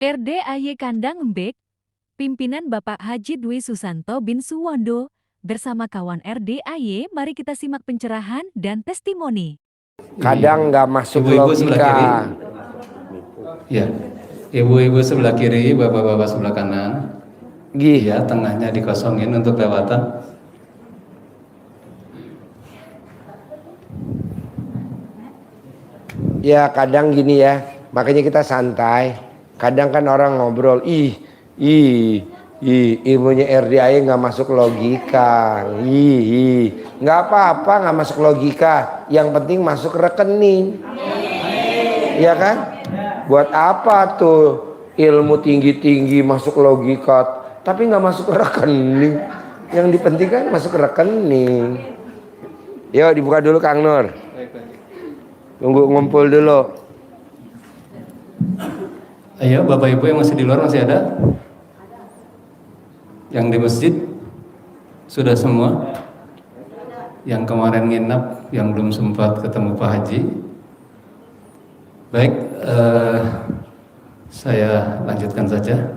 RDAY Kandang Embek, pimpinan Bapak Haji Dwi Susanto bin Suwondo, bersama kawan RDAY, mari kita simak pencerahan dan testimoni. Kadang nggak masuk Ibu-ibu sebelah kiri. logika. Ya, ibu-ibu sebelah kiri, bapak-bapak sebelah kanan. Iya, tengahnya dikosongin untuk lewatan. Ya kadang gini ya, makanya kita santai. Kadang kan orang ngobrol, ilmunya RDAY nggak masuk logika. Nggak apa-apa nggak masuk logika. Yang penting masuk rekening. Ya kan? Buat apa tuh ilmu tinggi-tinggi masuk logika, tapi nggak masuk rekening. Yang dipentingkan masuk rekening. Yuk dibuka dulu Kang Nur. Tunggu ngumpul dulu. Ayo, bapak ibu yang masih di luar masih ada? Yang di masjid sudah semua? Yang kemarin nginap, yang belum sempat ketemu Pak Haji? Baik, saya lanjutkan saja.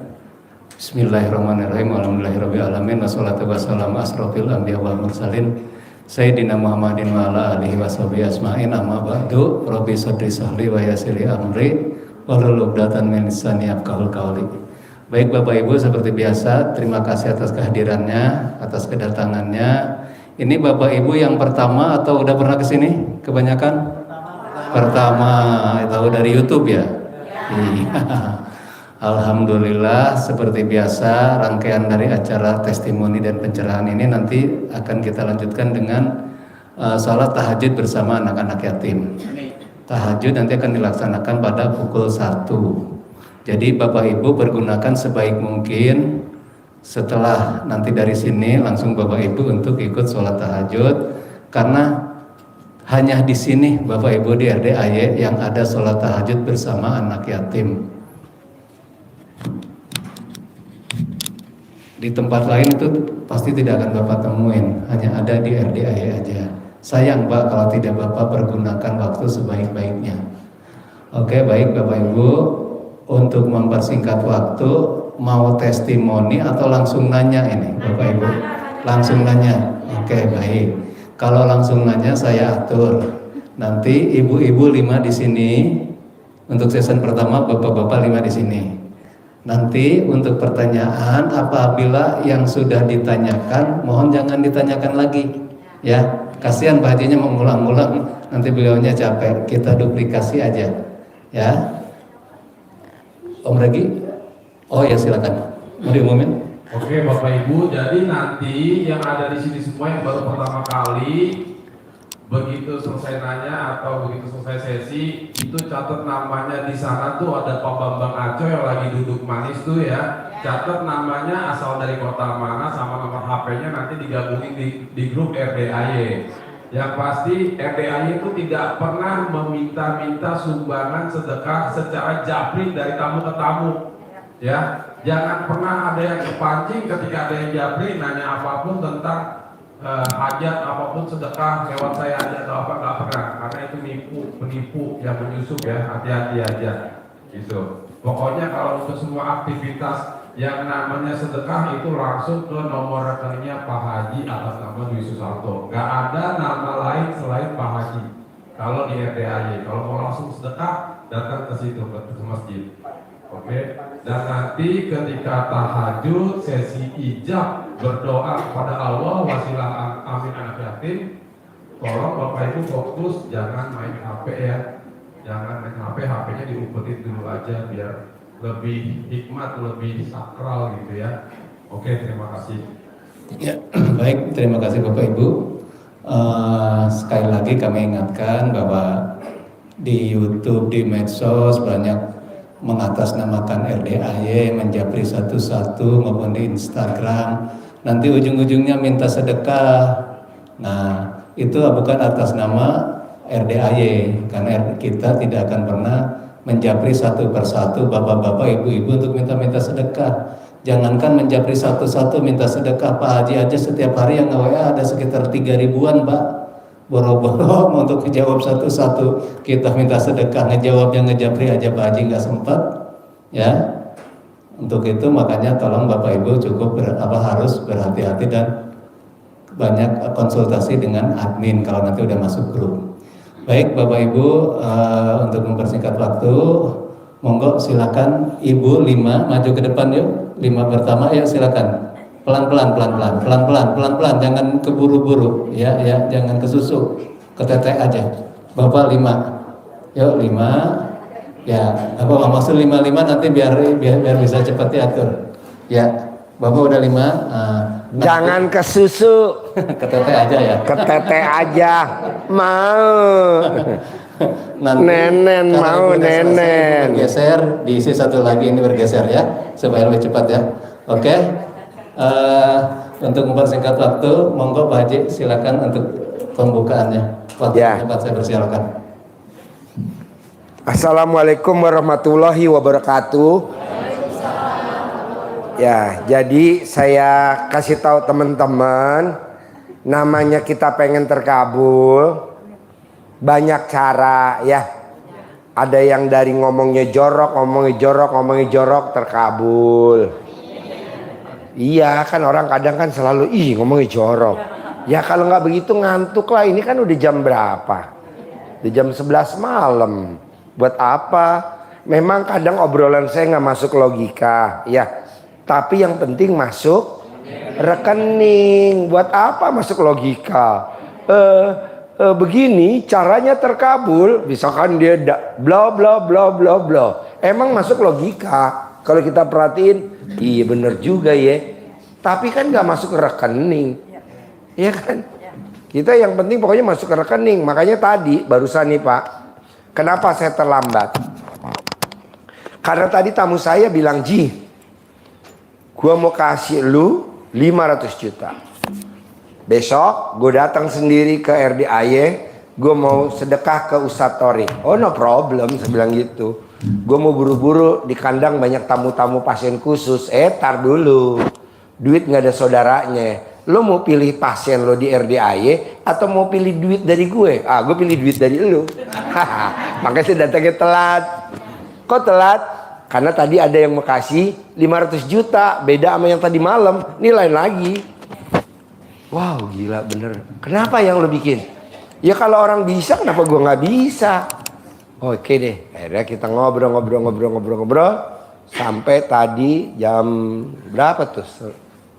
Bismillahirrahmanirrahim. Alhamdulillahirrahmanirrahim. Wassalatu wassalamu asrofil anbiya wal mursalin Sayyidina Muhammadin wa ala alihi wa sahbihi asma'in. Amma ba'du. Rabbi sadri sahli wa yasiri amri wahlul 'uqdatam min lisani yafqahul qawli. Baik Bapak Ibu, seperti biasa terima kasih atas kehadirannya, atas kedatangannya. Ini Bapak Ibu yang pertama atau udah pernah ke sini? Kebanyakan pertama, tahu dari YouTube ya? Iya. Alhamdulillah, seperti biasa rangkaian dari acara testimoni dan pencerahan ini nanti akan kita lanjutkan dengan salat tahajud bersama anak-anak yatim. Tahajud nanti akan dilaksanakan pada pukul 1. Jadi Bapak Ibu pergunakan sebaik mungkin setelah nanti dari sini langsung Bapak Ibu untuk ikut sholat tahajud, karena hanya di sini Bapak Ibu di RDAY yang ada sholat tahajud bersama anak yatim. Di tempat lain itu pasti tidak akan Bapak temuin, hanya ada di RDAY aja. Sayang Pak kalau tidak Bapak pergunakan waktu sebaik-baiknya. Oke, baik Bapak Ibu, untuk mempersingkat waktu, mau testimoni atau langsung nanya ini Bapak Ibu? Langsung nanya. Oke, baik. Kalau langsung nanya saya atur. Nanti ibu-ibu 5 di sini. Untuk season pertama bapak-bapak 5 di sini. Nanti untuk pertanyaan apabila yang sudah ditanyakan mohon jangan ditanyakan lagi ya, kasihan Pak Hajinya mengulang-ulang nanti beliaunya capek, kita duplikasi aja ya. Om Regi, oh ya silakan mau diumumin. Oke Bapak Ibu, jadi nanti yang ada di sini semua yang baru pertama kali begitu selesai nanya atau begitu selesai sesi itu catat namanya. Di sana tuh ada Pak Bambang Aco yang lagi duduk manis tuh ya, catat namanya, asal dari kota mana sama nomor HP-nya, nanti digabungin di grup RDAY. Yang pasti RDAY itu tidak pernah meminta-minta sumbangan sedekah secara japri dari tamu ke tamu ya. Jangan pernah ada yang kepancing ketika ada yang japri nanya apapun tentang hajat apapun sedekah lewat saya aja atau apa, nggak pernah, karena itu penipu yang menyusup ya. Hati-hati aja gitu. Pokoknya kalau untuk semua aktivitas yang namanya sedekah itu langsung ke nomor rekeningnya Pak Haji atas nama Dwi Susanto. Nggak ada nama lain selain Pak Haji kalau di RDAY. Kalau mau langsung sedekah datang ke situ, ke masjid. Oke, dan nanti ketika tahajud sesi ijab berdoa kepada Allah wasilah amin anak yatim, tolong Bapak Ibu fokus, jangan main HP ya, jangan main HP, HP-nya diumpetin dulu aja biar lebih hikmat, lebih sakral gitu ya. Oke, terima kasih. Ya, baik, terima kasih Bapak Ibu. Sekali lagi kami ingatkan bahwa di YouTube, di medsos banyak mengatasnamakan RDAY, menjapri satu-satu maupun di Instagram. Nanti ujung-ujungnya minta sedekah. Nah, itu bukan atas nama RDAY, karena kita tidak akan pernah menjapri satu persatu bapak-bapak, ibu-ibu untuk minta-minta sedekah. Jangankan menjapri satu-satu minta sedekah, Pak Haji aja setiap hari yang nge-WA ada sekitar 3 ribuan Pak. Boro-boro untuk ngejawab satu-satu kita minta sedekah, ngejawab yang ngejapri aja Pak Haji nggak sempat ya. Untuk itu makanya tolong Bapak Ibu cukup harus berhati-hati dan banyak konsultasi dengan admin kalau nanti udah masuk grup. Baik Bapak Ibu, untuk mempersingkat waktu, monggo silakan Ibu 5 maju ke depan yuk. 5 pertama ya silakan. Pelan-pelan, jangan keburu-buru ya, jangan kesusu, ketetek aja. Bapak 5. Yuk 5. Ya, Bapak maksud 55 nanti biar bisa cepat diatur. Ya, Bapak udah 5. Jangan ke susu. Ketete aja ya. Ketete aja. Mau. Nanti, nenen mau nenen. Bergeser, diisi satu lagi ini bergeser ya, supaya lebih cepat ya. Oke. Untuk mempersingkat waktu, monggo Pak Haji silakan untuk pembukaannya. Waktu Ya. cepat saya persilakan. Assalamualaikum warahmatullahi wabarakatuh. Ya, jadi saya kasih tahu teman-teman, namanya kita pengen terkabul, banyak cara ya. Ada yang dari ngomongnya jorok terkabul. Iya kan orang kadang kan selalu ngomongnya jorok. Ya kalau nggak begitu ngantuk lah. Ini kan udah jam berapa? Udah jam 11 malam. Buat apa? Memang kadang obrolan saya nggak masuk logika, ya. Tapi yang penting masuk rekening. Buat apa masuk logika? Begini caranya terkabul. Misalkan dia bla bla bla bla bla. Emang masuk logika. Kalau kita perhatiin, iya bener juga ya. Tapi kan nggak masuk rekening, ya kan? Kita yang penting pokoknya masuk ke rekening. Makanya tadi barusan nih Pak. Kenapa saya terlambat? Karena tadi tamu saya bilang, Ji, gua mau kasih lu 500 juta. Besok gue datang sendiri ke RDAY, gue mau sedekah ke Ustadz Torik. Oh no problem, saya bilang gitu. Gue mau buru-buru di kandang banyak tamu-tamu pasien khusus. Tar dulu, duit gak ada saudaranya. Lo mau pilih pasien lo di RDAY atau mau pilih duit dari gue? Gue pilih duit dari lo. Makanya saya datangnya telat. Kok telat? Karena tadi ada yang mau kasih 500 juta. Beda sama yang tadi malam. Ini lain lagi. Wow gila bener. Kenapa yang lo bikin? Ya kalau orang bisa kenapa gue gak bisa? Oke deh. Akhirnya kita ngobrol. Sampai tadi jam berapa tuh?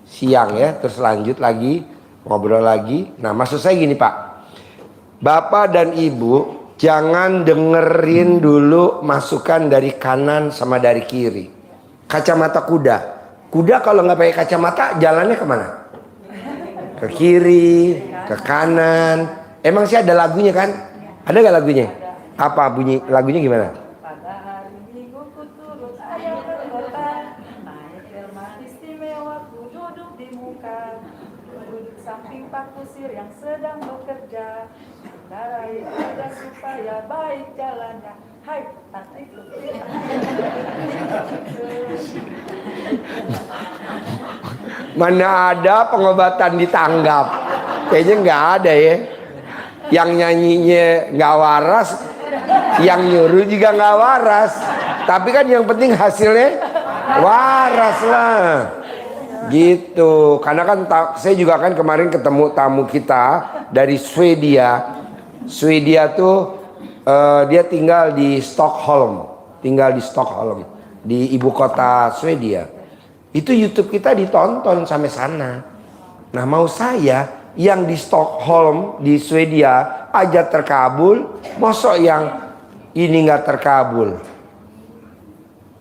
Siang ya, terus lanjut lagi, ngobrol lagi. Nah maksud saya gini Pak, Bapak dan Ibu jangan dengerin dulu masukan dari kanan sama dari kiri. Kacamata kuda, kuda kalau nggak pakai kacamata jalannya kemana? Ke kiri, ke kanan. Emang sih ada lagunya kan? Ada gak lagunya? Apa bunyi lagunya gimana? Samping Pak Kusir yang sedang bekerja, mengendarai kuda supaya baik jalannya. Hai, tante itu. Mana ada pengobatan ditanggap? Kayaknya nggak ada ya. Yang nyanyinya nggak waras, yang nyuruh juga nggak waras. Tapi kan yang penting hasilnya waras lah. Gitu, karena kan saya juga kan kemarin ketemu tamu kita dari Swedia. Swedia tuh dia tinggal di Stockholm, di ibu kota Swedia. Itu YouTube kita ditonton sampai sana. Nah mau saya yang di Stockholm di Swedia aja terkabul, mosok yang ini nggak terkabul?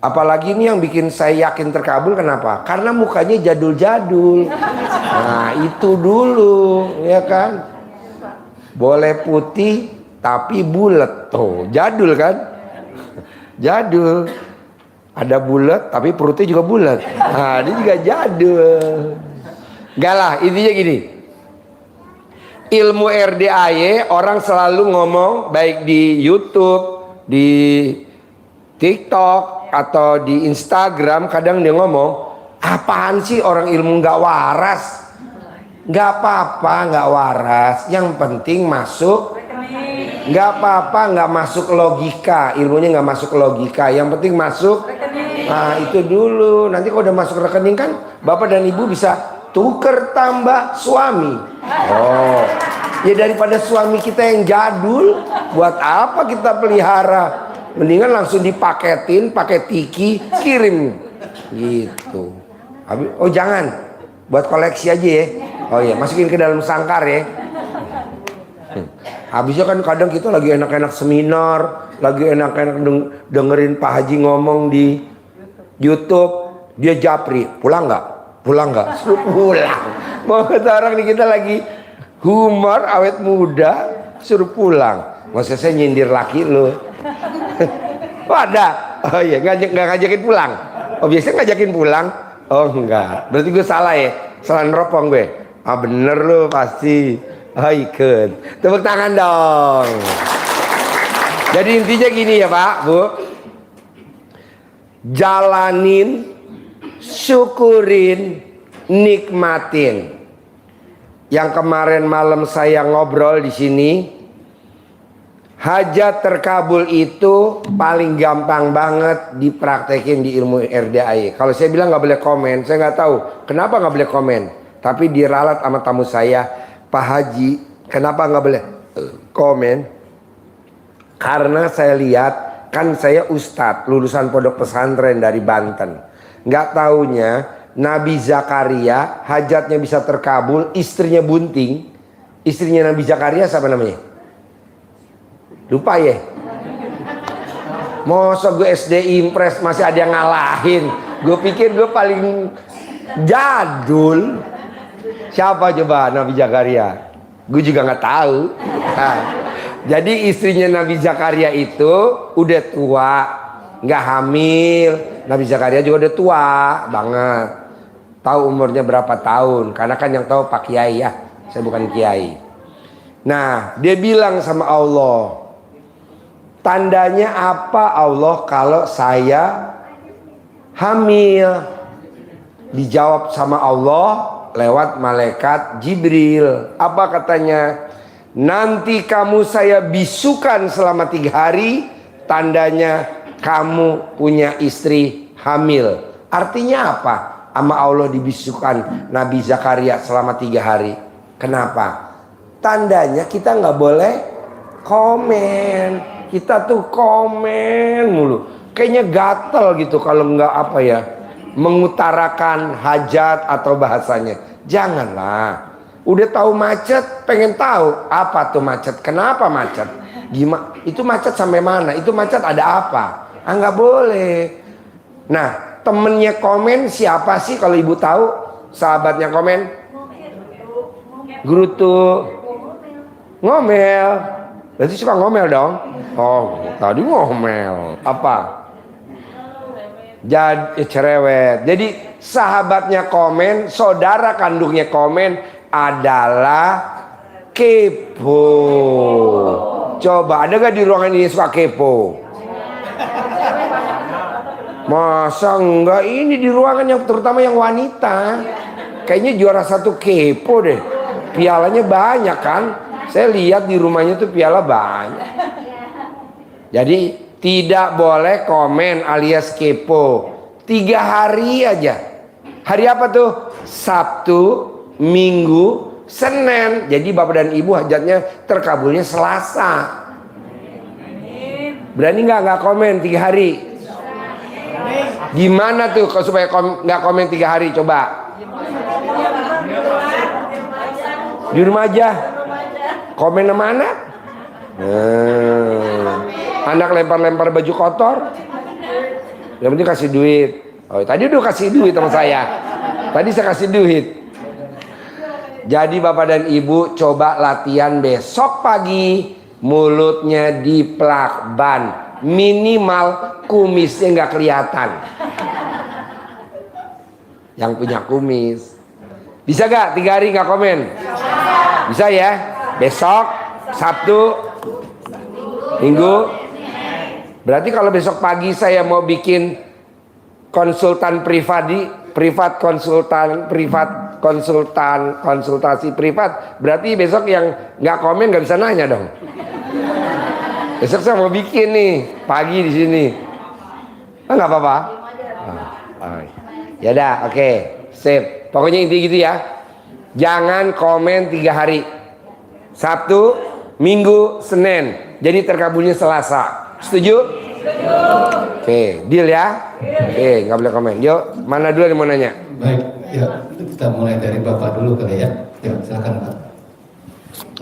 Apalagi ini yang bikin saya yakin terkabul kenapa? Karena mukanya jadul-jadul. Nah itu dulu ya kan. Boleh putih tapi bulat. Tuh jadul kan. Jadul. Ada bulat tapi perutnya juga bulat. Nah ini juga jadul. Enggak lah intinya gini. Ilmu RDAY orang selalu ngomong baik di YouTube, di TikTok atau di Instagram kadang dia ngomong apaan sih orang ilmu nggak waras? Nggak apa-apa nggak waras, yang penting masuk. Nggak apa-apa nggak masuk logika, ilmunya nggak masuk logika, yang penting masuk Nah itu dulu. Nanti kalau udah masuk rekening kan bapak dan ibu bisa tuker tambah suami. Oh, ya daripada suami kita yang jadul, buat apa kita pelihara? Mendingan langsung dipaketin, pakai tiki, kirim. Gitu. Oh jangan, buat koleksi aja ya. Oh iya, masukin ke dalam sangkar ya. Habisnya kan kadang kita lagi enak-enak seminar, lagi enak-enak dengerin Pak Haji ngomong di YouTube, dia japri, pulang nggak? Pulang nggak? Suruh pulang. Mau orang nih kita lagi humor, awet muda, suruh pulang. Maksud saya nyindir laki lo. Oh ada? Oh iya, nggak ngajakin pulang. Oh biasanya ngajakin pulang? Oh enggak. Berarti gue salah ya? Salah neropong gue. Ah bener lo pasti. Oh ikut. Tepuk tangan dong. Jadi intinya gini ya Pak, Bu. Jalanin, syukurin, nikmatin. Yang kemarin malam saya ngobrol di sini, hajat terkabul itu paling gampang banget dipraktekin di ilmu RDAE. Kalau saya bilang nggak boleh komen, saya nggak tahu kenapa nggak boleh komen. Tapi diralat sama tamu saya, Pak Haji, kenapa nggak boleh komen? Karena saya lihat, kan saya ustadz lulusan pondok pesantren dari Banten. Nggak taunya Nabi Zakaria hajatnya bisa terkabul, istrinya bunting. Istrinya Nabi Zakaria siapa namanya? Lupa ya? Masa gue SD Impres masih ada yang ngalahin. Gue pikir gue paling jadul. Siapa coba Nabi Zakaria? Gue juga nggak tahu. Nah, jadi istrinya Nabi Zakaria itu udah tua, nggak hamil. Nabi Zakaria juga udah tua banget. Tahu umurnya berapa tahun? Karena kan yang tahu Pak Kiai ya. Saya bukan Kiai. Nah, dia bilang sama Allah, tandanya apa Allah kalau saya hamil? Dijawab sama Allah lewat malaikat Jibril. Apa katanya? Nanti kamu saya bisukan selama 3 hari, tandanya kamu punya istri hamil. Artinya apa? Sama Allah dibisukan Nabi Zakaria selama 3 hari. Kenapa? Tandanya kita nggak boleh komen. Kita tuh komen mulu. Kayaknya gatel gitu kalau nggak apa ya, mengutarakan hajat atau bahasanya. Janganlah. Udah tahu macet, pengen tahu apa tuh macet, kenapa macet, gimana, itu macet sampai mana, itu macet ada apa? Ah nggak boleh. Nah temennya komen siapa sih kalau ibu tahu? Sahabatnya komen? Gerutu, ngomel. Berarti suka ngomel dong? Oh tadi ngomel apa? Jadi cerewet. Jadi sahabatnya komen, saudara kandungnya komen, adalah kepo. Coba ada gak di ruangan ini suka kepo? Masa enggak? Ini di ruangan yang terutama yang wanita, kayaknya juara 1 kepo deh. Pialanya banyak kan? Saya lihat di rumahnya tuh piala banyak. Jadi tidak boleh komen alias kepo. 3 hari aja. Hari apa tuh? Sabtu, Minggu, Senin. Jadi bapak dan ibu hajatnya terkabulnya Selasa. Berani nggak komen 3 hari? Gimana tuh kalau supaya nggak komen 3 hari? Coba. Di rumah aja. Komen sama anak. Anak lempar-lempar baju kotor. Yang penting kasih duit. Oh, tadi udah kasih duit sama saya. Tadi saya kasih duit. Jadi bapak dan ibu coba latihan besok pagi, mulutnya diplakban, minimal kumisnya nggak kelihatan. Yang punya kumis bisa gak 3 hari nggak komen? Bisa ya? Besok, Sabtu, Minggu. Berarti kalau besok pagi saya mau bikin konsultan konsultasi privat, berarti besok yang nggak komen nggak bisa nanya dong. Besok saya mau bikin nih pagi di sini, nggak apa-apa. Oh, ya udah, oke, sip. Pokoknya inti gitu ya. Jangan komen 3 hari. Sabtu, Minggu, Senin. Jadi terkabulnya Selasa. Setuju? Setuju. Oke, deal ya. Oke, nggak boleh komen. Yuk, mana dulu yang mau nanya? Baik, ya kita mulai dari Bapak dulu kali ya. Ya, silakan Pak.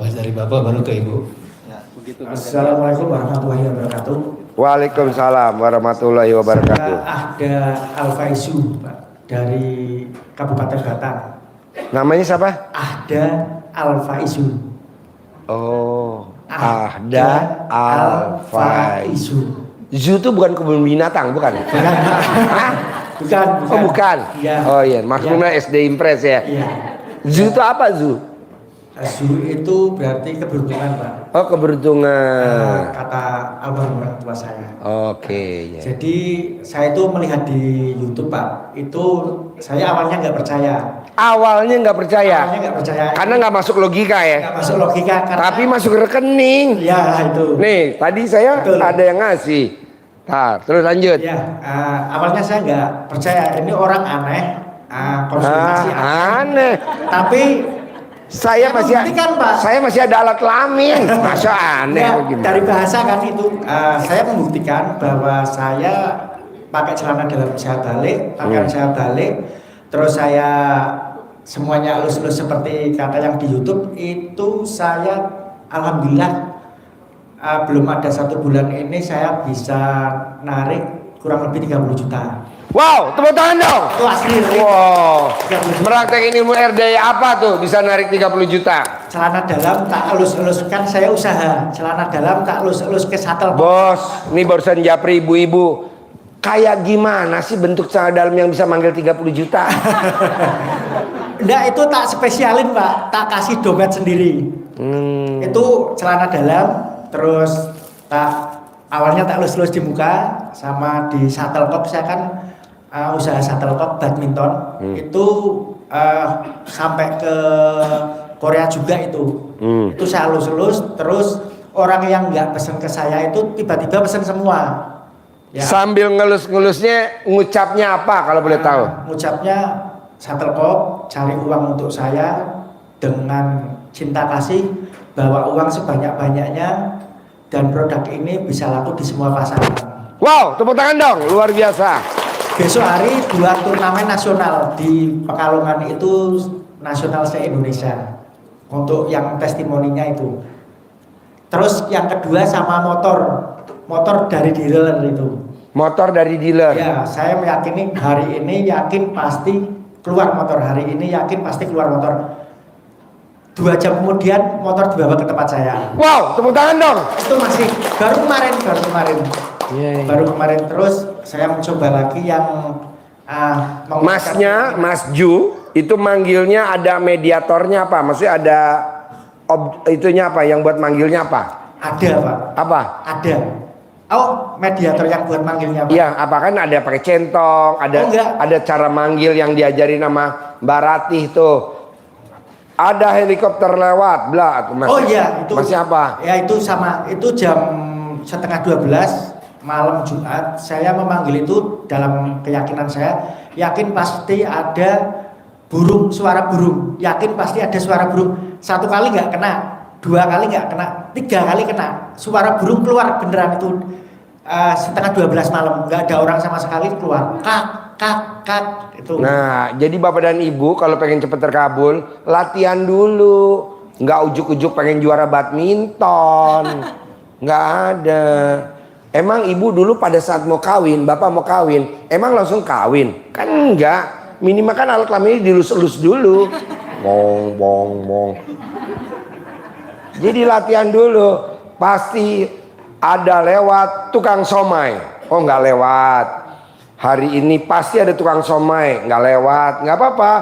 Mulai dari Bapak baru ke Ibu. Assalamualaikum warahmatullahi wabarakatuh. Waalaikumsalam warahmatullahi wabarakatuh. Saya Ahda Alfaizu, Pak, dari Kabupaten Batang. Namanya siapa? Ahda Alfaizu. Oh, Ahda Alfaizu. Zoo itu bukan kebun binatang, bukan? Bukan, Pak. Bukan. Oh, bukan. Iya. Oh iya, maksudnya SD Impres ya. Iya. Zoo itu apa zoo? Zoo itu berarti keberuntungan, Pak. Oh, keberuntungan. Kata almarhum orang tua saya. Oke, ya. Jadi saya itu melihat di YouTube, Pak. Itu saya awalnya nggak percaya. Awalnya nggak percaya. Awalnya nggak percaya. Karena nggak masuk logika ya. Nggak masuk logika. Karena, Tapi masuk rekening. ya itu. Nih, tadi saya Betul. ada yang ngasih. Nah, terus lanjut. Ya, awalnya saya nggak percaya ini orang aneh, konsultasi Aneh. Tapi Saya masih membuktikan, Pak. Saya masih ada alat kelamin. Masa aneh ya, gimana? dari bahasa kan itu, saya membuktikan bahwa saya pakai celana dalam saya balik, pakaian saya balik, terus saya semuanya halus-halus seperti kata yang di YouTube itu saya alhamdulillah belum ada 1 bulan ini saya bisa narik kurang lebih 30 juta. Wow, tepuk tangan dong. Itu asli. Wow. Meraktekin ilmu RDA apa tuh bisa narik 30 juta? Celana dalam tak elus-eluskan, saya usaha. Celana dalam tak elus-elus ke satel. Bos, ini barusan japri ibu-ibu. Kayak gimana sih bentuk celana dalam yang bisa manggil 30 juta? Enggak, itu tak spesialin, Pak. Tak kasih dompet sendiri. Itu celana dalam, terus awalnya tak elus-elus di muka, sama di shuttlecock. Saya kan usaha shuttlecock badminton. Itu sampai ke Korea juga itu. Itu saya elus-elus, terus orang yang nggak pesen ke saya itu tiba-tiba pesen semua. Ya. Sambil ngelus-ngelusnya ngucapnya apa kalau boleh tahu? Ngucapnya shuttlecock, cari uang untuk saya dengan cinta kasih, bawa uang sebanyak-banyaknya, dan produk ini bisa laku di semua pasaran. Wow, tepuk tangan dong, luar biasa. Besok hari 2 turnamen nasional di Pekalongan itu nasional se-Indonesia untuk yang testimoninya itu. Terus yang kedua sama motor dari dealer itu. Motor dari dealer. Ya, saya meyakini hari ini yakin pasti keluar motor, hari ini yakin pasti keluar motor. 2 jam kemudian motor dibawa ke tempat saya. Wow, tepuk tangan dong. Itu masih baru kemarin. Yeah. Baru kemarin, terus saya mencoba lagi yang Masnya, Mas Ju, itu manggilnya ada mediatornya apa? Maksudnya ada itunya apa? Yang buat manggilnya apa? Ada, Pak. Apa? Ada. Oh, mediator yang buat manggilnya, Pak. Iya, apa kan ada pakai centong, ada cara manggil yang diajarin sama Mbak Ratih tuh. Ada helikopter lewat, bla. Oh iya, itu. Masih apa? Ya itu sama, itu jam 11:30 malam Jumat. Saya memanggil itu dalam keyakinan saya, yakin pasti ada suara burung. Yakin pasti ada suara burung. 1 kali nggak kena, 2 kali nggak kena, 3 kali kena. Suara burung keluar beneran itu 11:30 malam, nggak ada orang sama sekali keluar. Kak itu. Nah, jadi Bapak dan Ibu kalau pengen cepet terkabul, latihan dulu. Nggak ujuk-ujuk pengen juara badminton. Nggak ada. Emang Ibu dulu pada saat mau kawin, Bapak mau kawin, emang langsung kawin? Kan enggak. Minimal kan alat kelamin dilus-elus dulu. Bong. Jadi latihan dulu. Pasti ada lewat tukang somai. Oh, nggak lewat. Hari ini pasti ada tukang somai, nggak lewat, nggak apa-apa.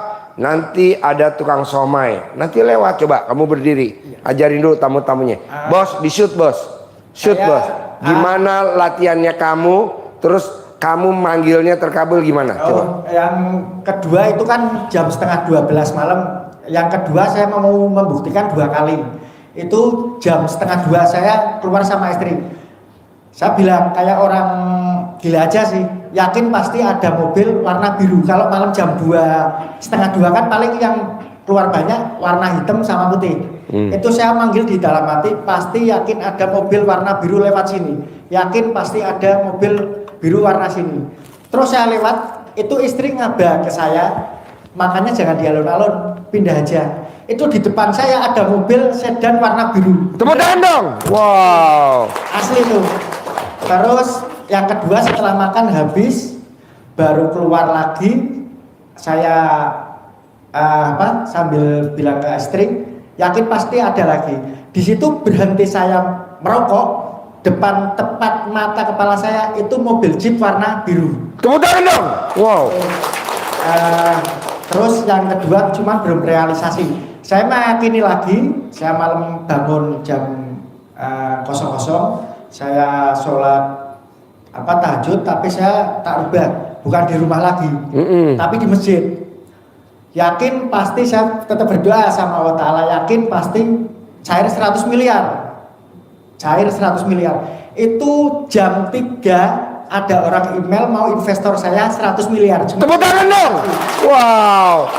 Nanti ada tukang somai, nanti lewat. Coba kamu berdiri, ajarin dulu tamu-tamunya. Bos, di shoot bos, bos. Gimana latihannya kamu? Terus kamu manggilnya terkabul gimana? Coba. Yang kedua itu kan jam 11:30 malam. Yang kedua saya mau membuktikan 2 kali. Itu jam 11:30 saya keluar sama istri. Saya bilang kayak orang gila aja sih. yakin pasti ada mobil warna biru. Kalau malam jam 2:30 kan paling yang keluar banyak warna hitam sama putih. Itu saya manggil di dalam hati, pasti yakin ada mobil warna biru lewat sini. Yakin pasti ada mobil biru warna sini. Terus saya lewat, itu istri ngaba ke saya, makanya jangan di alun-alun, pindah aja. Itu di depan saya ada mobil sedan warna biru. Tepuk tangan dong. Wow. Asli tuh. Terus yang kedua setelah makan habis, baru keluar lagi, saya sambil bilang ke istri, yakin pasti ada lagi. Di situ berhenti saya merokok, depan tepat mata kepala saya itu mobil Jeep warna biru. Tepuk tangan dong. Wow. Terus yang kedua cuma belum realisasi. Saya meyakini lagi, saya malam bangun jam 00, saya sholat tahajud, tapi saya tak rubah, bukan di rumah lagi, tapi di masjid. Yakin pasti saya tetap berdoa sama Allah Ta'ala, yakin pasti cair 100 miliar. Cair 100 miliar. Itu jam 3 ada orang email mau investor saya 100 miliar. Tepuk tangan dong. Wow.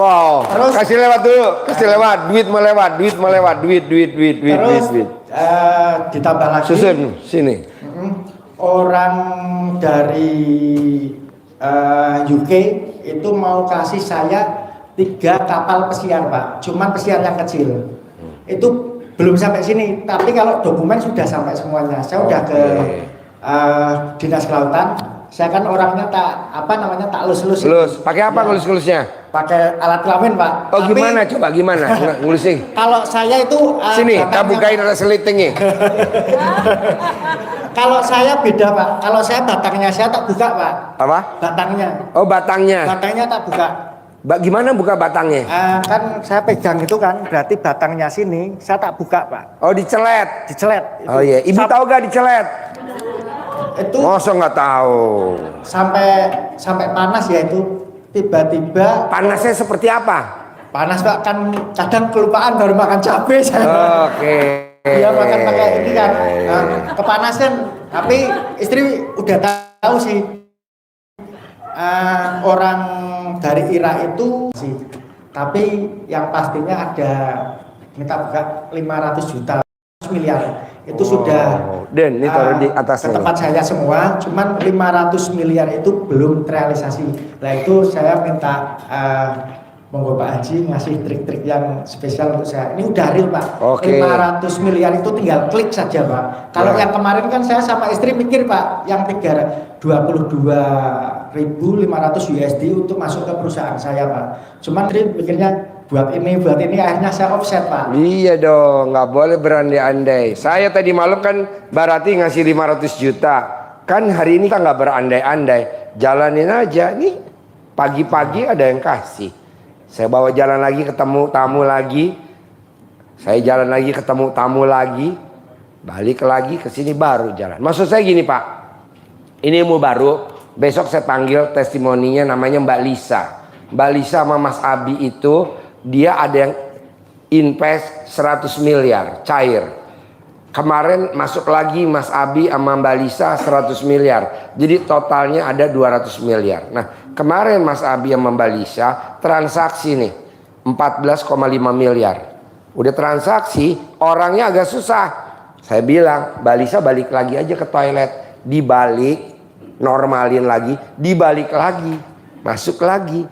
Wow. Terus kasih lewat dulu, kasih lewat. Duit melewat, duit melewat, duit. Terus ditambah lagi. Susun sini. Orang dari UK itu mau kasih saya 3 kapal pesiar, Pak. Cuman pesiar yang kecil. Itu belum sampai sini, tapi kalau dokumen sudah sampai semuanya. Saya udah ke dinas kelautan. Saya kan orangnya tak lus-lus. Lus. Pakai apa ngelus-ngelusnya? Pakai alat kelamin, Pak. Oh, tapi, gimana? Coba gimana? Ngelusin. Kalau saya itu Sini, kita bukain resletingnya. Kalau saya beda, Pak. Kalau saya batangnya saya tak buka, Pak. Apa? Batangnya. Oh, batangnya. Batangnya tak buka. Gimana buka batangnya? Kan saya pegang itu kan, berarti batangnya sini saya tak buka, Pak. Oh, dicelet. Dicelet. Oh iya, ibu tahu gak dicelet? Itu Masa nggak tahu? sampai panas ya itu. Tiba-tiba Panasnya seperti apa? panas, Pak, kan kadang kelupaan baru makan cabai saya. Oke. Dia makan pakai ini kan, kepanasan. Tapi istri udah tahu sih, orang dari Irak itu sih. Tapi yang pastinya ada minta buka 500 juta miliar. Itu sudah Dan ini taruh di atasnya. ke tempat saya semua, cuman 500 miliar itu belum terrealisasi. Nah itu saya minta monggo Pak Haji ngasih trik-trik yang spesial untuk saya. Ini udah real, Pak. Oke. 500 miliar itu tinggal klik saja, Pak. Kalau yang kemarin kan saya sama istri mikir, Pak, yang 22.500 USD untuk masuk ke perusahaan saya, Pak. Cuman istri mikirnya buat ini, akhirnya saya offset, Pak. Iya dong, nggak boleh berandai-andai. Saya tadi malam kan Barati ngasih 500 juta. Kan hari ini kan nggak berandai-andai. Jalanin aja. Nih, pagi-pagi ada yang kasih. Saya bawa jalan lagi, ketemu tamu lagi. Saya jalan lagi, ketemu tamu lagi. Balik lagi ke sini baru jalan. Maksud saya gini, Pak. Ini ilmu baru. Besok saya panggil testimoninya, namanya Mbak Lisa. Mbak Lisa sama Mas Abi itu, dia ada yang invest 100 miliar cair. Kemarin masuk lagi Mas Abi sama Mbak Lisa 100 miliar. Jadi totalnya ada 200 miliar. Nah, kemarin Mas Abi sama Mbak Lisa transaksi nih 14,5 miliar. Udah transaksi, orangnya agak susah. Saya bilang, Mbak Lisa balik lagi aja ke toilet. Dibalik, normalin lagi, dibalik lagi, masuk lagi.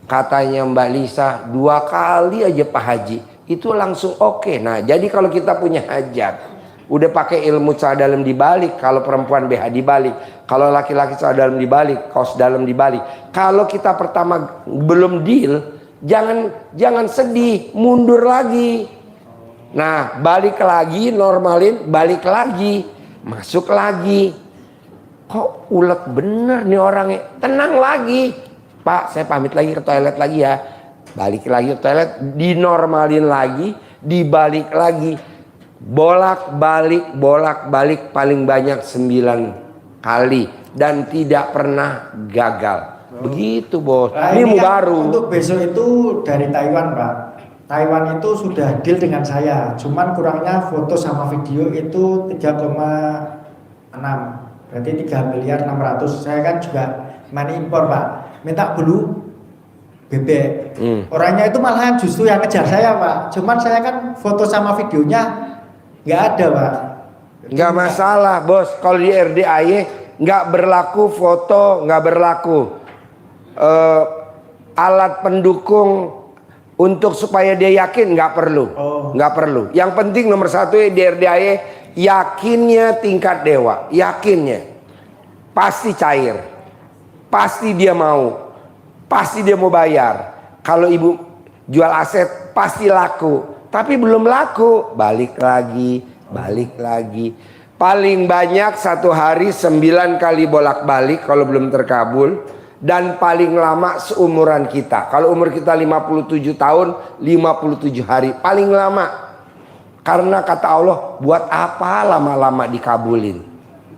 Katanya Mbak Lisa 2 kali aja Pak Haji itu langsung oke. Nah jadi kalau kita punya hajat udah pakai ilmu celana dalam dibalik, kalau perempuan BH dibalik, kalau laki-laki celana dalam dibalik, kaos dalam dibalik. Kalau kita pertama belum deal, jangan sedih, mundur lagi. Nah balik lagi, normalin, balik lagi, masuk lagi. Kok ulet bener nih orangnya, tenang lagi. Pak, saya pamit lagi ke toilet lagi ya. Balik lagi ke toilet, dinormalin lagi, dibalik lagi. Bolak-balik paling banyak 9 kali. Dan tidak pernah gagal. Begitu, Bos. Nah, ini kan baru. untuk besok itu dari Taiwan, Pak. Taiwan itu sudah deal dengan saya. Cuman kurangnya foto sama video itu 3,6. Berarti 3 miliar 600. Saya kan juga money impor Pak. Minta dulu bebek. Orangnya itu malahan justru yang ngejar saya Pak. Cuman saya kan foto sama videonya nggak ada Pak. Nggak masalah bos, kalau di RDAY nggak berlaku foto, nggak berlaku alat pendukung untuk supaya dia yakin, nggak perlu, nggak perlu. Yang penting nomor satu di RDAY yakinnya tingkat dewa, yakinnya pasti cair, pasti dia mau, pasti dia mau bayar. Kalau ibu jual aset pasti laku, tapi belum laku balik lagi, balik lagi. Paling banyak satu hari 9 kali bolak-balik kalau belum terkabul. Dan paling lama seumuran kita. Kalau umur kita 57 tahun, 57 hari paling lama. Karena kata Allah, buat apa lama-lama dikabulin?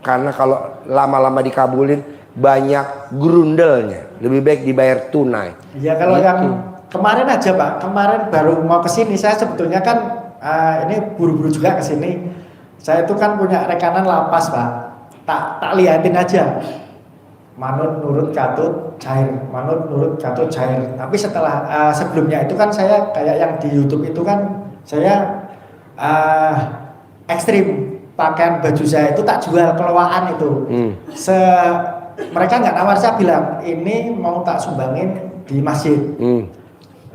Karena kalau lama-lama dikabulin banyak grundelnya. Lebih baik dibayar tunai. Ya kalau gitu. yang kemarin aja Pak, kemarin baru mau kesini, saya sebetulnya kan ini buru-buru juga kesini. Saya itu kan punya rekanan lapas Pak, tak liatin aja. Manut nurut katut cair, manut nurut katut cair. Tapi setelah sebelumnya itu kan saya kayak yang di YouTube itu kan saya ekstrim, pakaian baju saya itu tak jual kelewaan itu. Mereka nggak nawar, saya bilang ini mau tak sumbangin di masjid.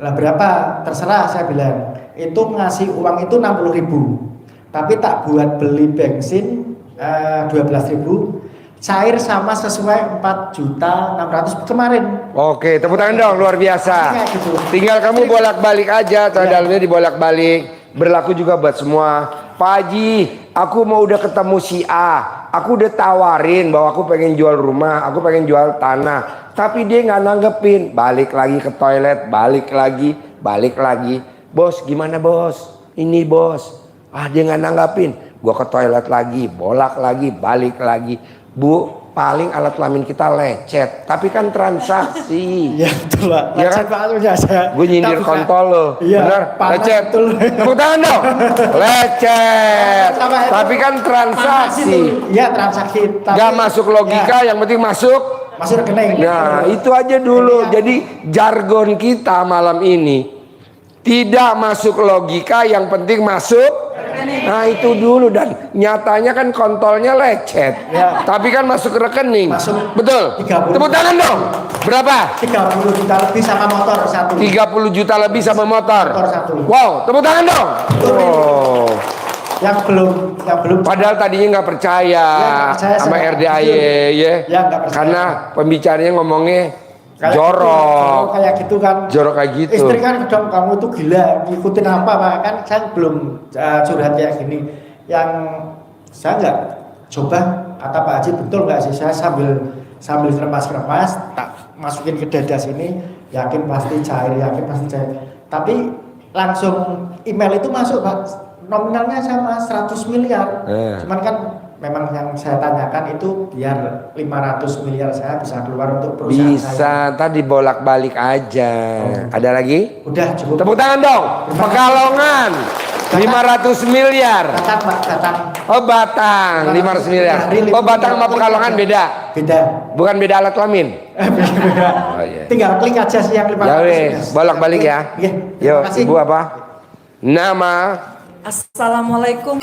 Lah berapa? Terserah, saya bilang. Itu ngasih uang itu 60.000, tapi tak buat beli bensin 12.000. Cair sama sesuai 4.600.000 kemarin. Oke, tepuk tangan dong, luar biasa. Gitu. Tinggal kamu bolak-balik aja, dalamnya dibolak-balik. Berlaku juga buat semua. Pak Haji, aku mau udah ketemu si A, aku udah tawarin bahwa aku pengen jual rumah, aku pengen jual tanah, tapi dia nggak nanggepin. Balik lagi ke toilet, balik lagi. Bos, gimana bos? Ini bos. Dia nggak nanggapin. Gua ke toilet lagi, bolak lagi, balik lagi. Bu, paling alat kelamin kita lecet, tapi kan transaksi. Iya betul Pak. Ya Lecet kan? Pak biasa. Gue nyindir kontol lo. Iya, Bener? parah, Lecet. betul. Tepuk tangan dong. Lecet. Tapi kan transaksi. Iya transaksi. Tapi, Gak masuk logika, yang penting masuk. Masuk rekening. Nah, itu aja dulu. Jadi jargon kita malam ini tidak masuk logika, yang penting masuk. Nah itu dulu, dan nyatanya kan kontolnya lecet, tapi kan masuk ke rekening. Betul. 30. Tepuk tangan dong. Berapa? 30 juta lebih sama motor satu. 30 juta lebih sama motor. Motor satu. Wow, tepuk tangan dong. Oh. Yang belum Padahal tadinya nggak percaya, sama RDAY ya. Nggak percaya. Karena pembicaranya ngomongnya Kayak jorok. kayak gitu kan. Jorok kayak gitu. Istri kan dong, kamu tuh gila, ngikutin apa Pak? Kan saya belum curhat kayak gini. Yang saya nggak coba, kata Pak Haji betul nggak sih, saya sambil remas-remas tak masukin ke dada sini, yakin pasti cair. Tapi langsung email itu masuk Pak, nominalnya sama 100 miliar. Cuman kan memang yang saya tanyakan itu biar 500 miliar saya bisa keluar untuk perusahaan Bisa, saya. tadi bolak-balik aja. Ada lagi? Udah cukup. Tepuk tangan dong. Pekalongan 500 miliar. Batang Pak, Batang. Oh Batang 500 miliar. Oh Batang sama Pekalongan beda. Beda. Bukan beda alat kelamin. Beda. Oh iya. Tinggal klik aja sih yang 500. Ya wes, bolak-balik ya. Iya. Yuk, Terima kasih. Ibu apa? Nama? Assalamualaikum.